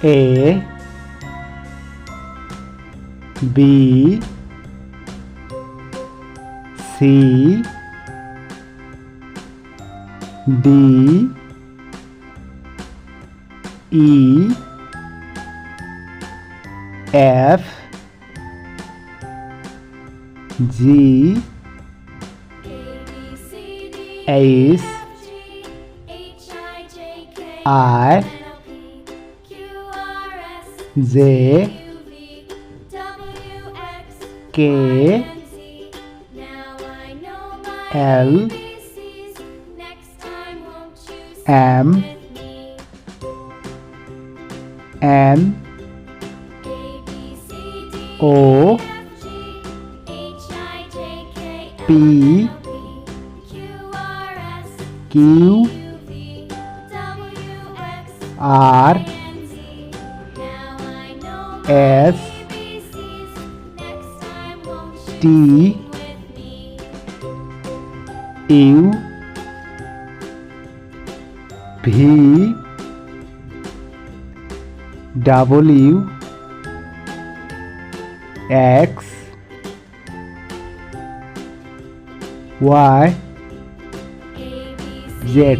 A B C D E F G H I J K L M N O P Q R S T U V W X Y Z